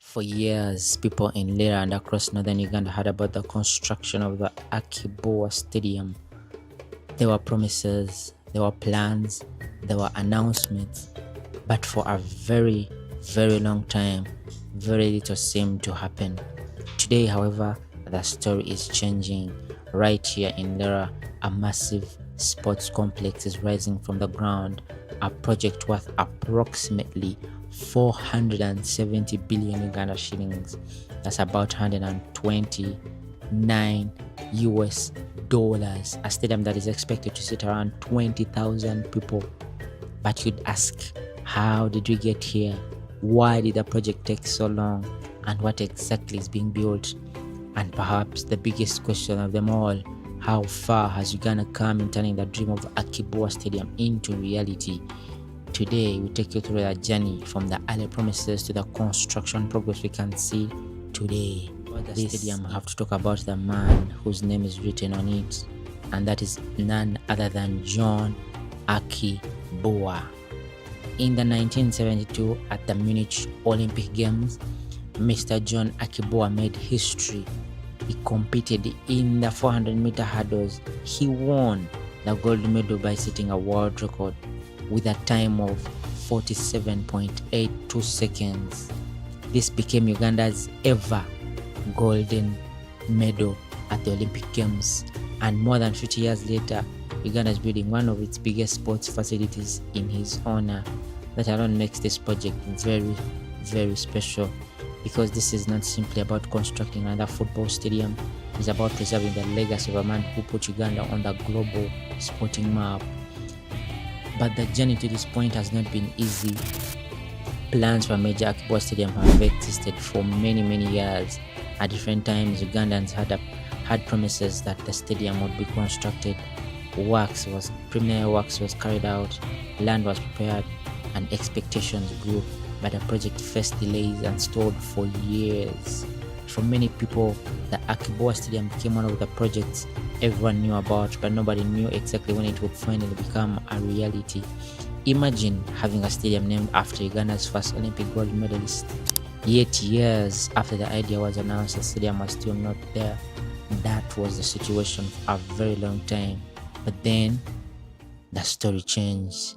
For years, people in Lira and across northern Uganda heard about the construction of the Akii Bua Stadium. There were promises, there were plans, there were announcements, but for a very, very long time, very little seemed to happen. Today, however, the story is changing. Right here in Lira, a massive sports complex is rising from the ground, a project worth approximately 470 billion Uganda shillings. That's about 129 US dollars. A stadium that is expected to sit around 20,000 people. But you'd ask, how did we get here? Why did the project take so long? And what exactly is being built? And perhaps the biggest question of them all, how far has Uganda come in turning the dream of Akii Bua Stadium into reality? Today, we take you through the journey from the early promises to the construction progress we can see today. This stadium, we have to talk about the man whose name is written on it, and that is none other than John Akii Bua. In the 1972 at the Munich Olympic Games, Mr. John Akii Bua made history. He competed in the 400-meter hurdles. He won the gold medal by setting a world record with a time of 47.82 seconds. This became Uganda's ever golden medal at the Olympic Games, and more than 50 years later, Uganda is building one of its biggest sports facilities in his honor. That alone makes this project very, very special, because this is not simply about constructing another football stadium. It's about preserving the legacy of a man who put Uganda on the global sporting map. But the journey to this point has not been easy. Plans for a major Akii Bua Stadium have existed for many, many years. At different times, Ugandans had promises that the stadium would be constructed. Preliminary works was carried out, land was prepared, and expectations grew. But the project faced delays and stalled for years. For many people, the Akii Bua Stadium became one of the projects everyone knew about, but nobody knew exactly when it would finally become a reality. Imagine having a stadium named after Uganda's first Olympic gold medalist. Yet years after the idea was announced, the stadium was still not there. That was the situation for a very long time. But then, the story changed.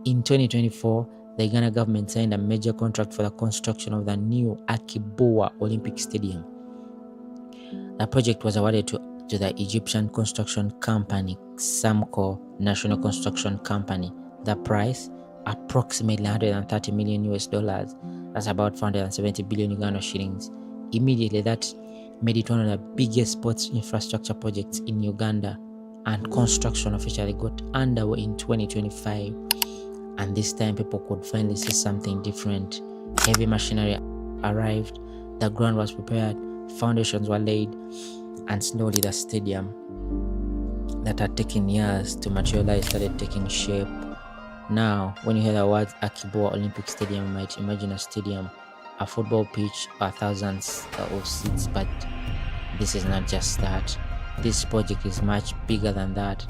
In 2024, the Uganda government signed a major contract for the construction of the new Akii Bua Olympic Stadium. The project was awarded to the Egyptian construction company Samco National Construction Company. The price, approximately 130 million US dollars. That's about 470 billion Uganda shillings. Immediately, that made it one of the biggest sports infrastructure projects in Uganda, and construction officially got underway in 2025. And this time, people could finally see something different. Heavy machinery arrived, the ground was prepared, foundations were laid, and slowly the stadium that had taken years to materialize started taking shape. Now, when you hear the words Akii Bua Olympic Stadium, you might imagine a stadium, a football pitch, or thousands of seats, but this is not just that. This project is much bigger than that.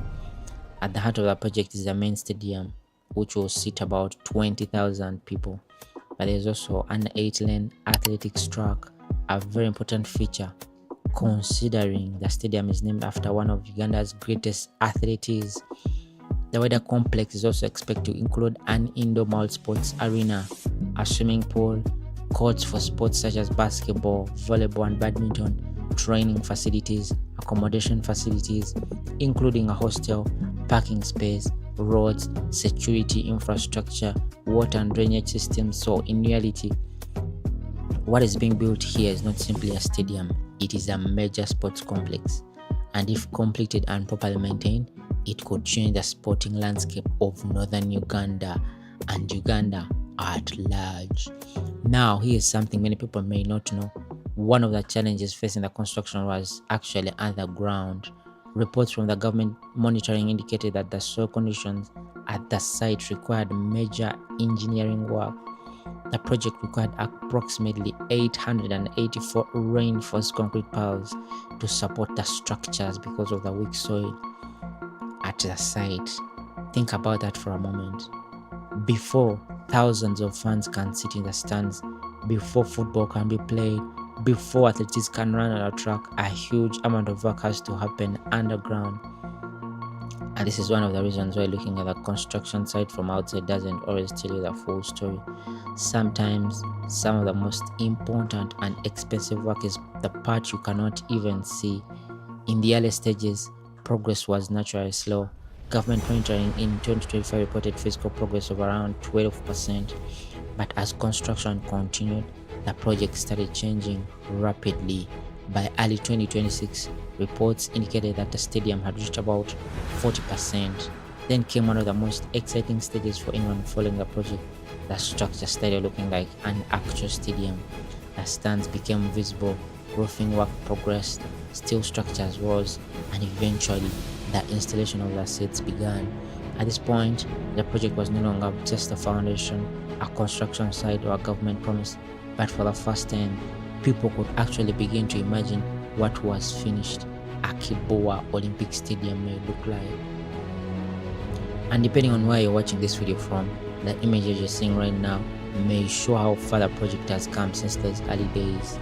At the heart of the project is the main stadium, which will seat about 20,000 people. But there's also an 8-lane athletics track, a very important feature, considering the stadium is named after one of Uganda's greatest athletes. The wider complex is also expected to include an indoor multi-sports arena, a swimming pool, courts for sports such as basketball, volleyball, and badminton, training facilities, accommodation facilities, including a hostel, parking space, roads, security infrastructure, water and drainage systems. So in reality, what is being built here is not simply a stadium, it is a major sports complex. And if completed and properly maintained, it could change the sporting landscape of northern Uganda and Uganda at large. Now, here's something many people may not know. One of the challenges facing the construction was actually underground. Reports from the government monitoring indicated that the soil conditions at the site required major engineering work. The project required approximately 884 reinforced concrete piles to support the structures because of the weak soil at the site. Think about that for a moment. Before thousands of fans can sit in the stands, before football can be played, before athletes can run on a track, a huge amount of work has to happen underground. And this is one of the reasons why looking at the construction site from outside doesn't always tell you the full story. Sometimes some of the most important and expensive work is the part you cannot even see. In the early stages, progress was naturally slow. Government monitoring in 2025 reported physical progress of around 12%, but as construction continued, the project started changing rapidly. By early 2026, reports indicated that the stadium had reached about 40%. Then came one of the most exciting stages for anyone following the project. The structure started looking like an actual stadium. The stands became visible, roofing work progressed, steel structures rose, and eventually the installation of the seats began. At this point, the project was no longer just a foundation, a construction site, or a government promise, but for the first time, people could actually begin to imagine what was finished Akii Bua Olympic Stadium may look like. And depending on where you're watching this video from, the images you're seeing right now may show how far the project has come since those early days.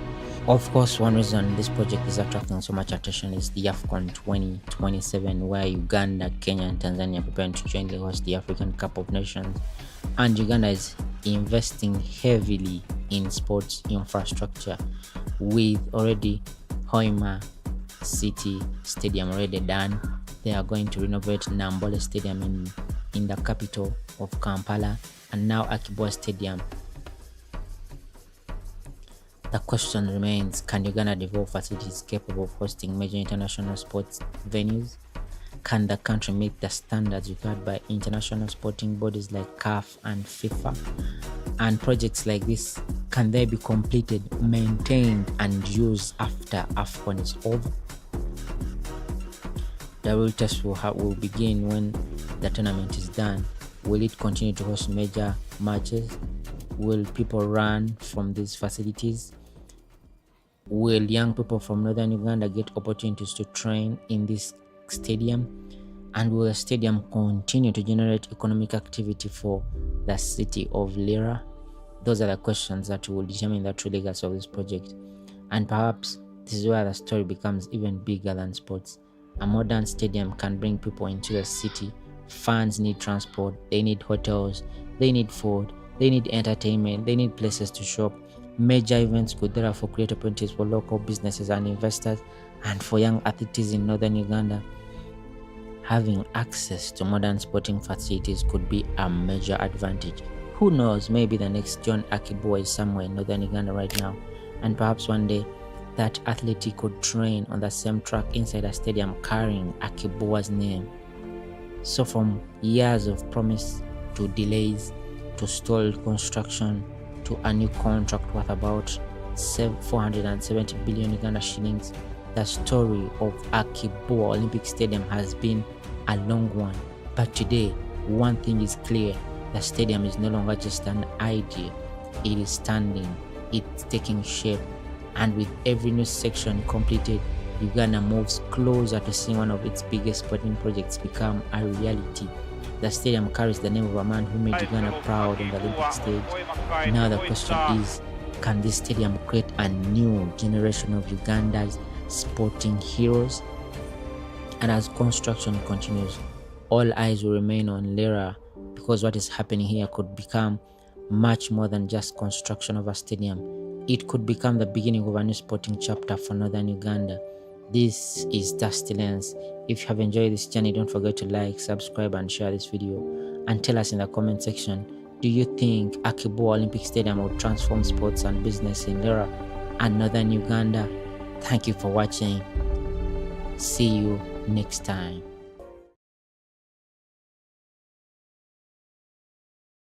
Of course, one reason this project is attracting so much attention is the AFCON 2027, where Uganda, Kenya, and Tanzania are preparing to jointly host the African Cup of Nations. And Uganda is investing heavily in sports infrastructure, with already Hoima City Stadium already done. They are going to renovate Namboole Stadium in the capital of Kampala, and now Akii Bua Stadium. The question remains, can Uganda develop facilities capable of hosting major international sports venues? Can the country meet the standards required by international sporting bodies like CAF and FIFA? And projects like this, can they be completed, maintained, and used after AFCON is over? The real test will begin when the tournament is done. Will it continue to host major matches? Will people run from these facilities? Will young people from northern Uganda get opportunities to train in this stadium? And will the stadium continue to generate economic activity for the city of Lira? Those are the questions that will determine the true legacy of this project. And perhaps this is where the story becomes even bigger than sports. A modern stadium can bring people into the city. Fans need transport, they need hotels, they need food, they need entertainment, they need places to shop. Major events could therefore create opportunities for local businesses and investors, and for young athletes in northern Uganda. Having access to modern sporting facilities could be a major advantage. Who knows, maybe the next John Akii Bua is somewhere in northern Uganda right now, and perhaps one day that athlete could train on the same track inside a stadium carrying Akii Bua's name. So from years of promise to delays to stalled construction to a new contract worth about 470 billion Uganda shillings, the story of Akii Bua Olympic Stadium has been a long one. But today, one thing is clear: the stadium is no longer just an idea. It is standing, it's taking shape, and with every new section completed, Uganda moves closer to seeing one of its biggest sporting projects become a reality. The stadium carries the name of a man who made Uganda proud on the Olympic stage. Now the question is, can this stadium create a new generation of Uganda's sporting heroes? And as construction continues, all eyes will remain on Lira, because what is happening here could become much more than just construction of a stadium. It could become the beginning of a new sporting chapter for northern Uganda. This is Dusty Lens. If you have enjoyed this journey, don't forget to like, subscribe, and share this video. And tell us in the comment section, do you think Akii Bua Olympic Stadium will transform sports and business in Lira and northern Uganda? Thank you for watching. See you next time.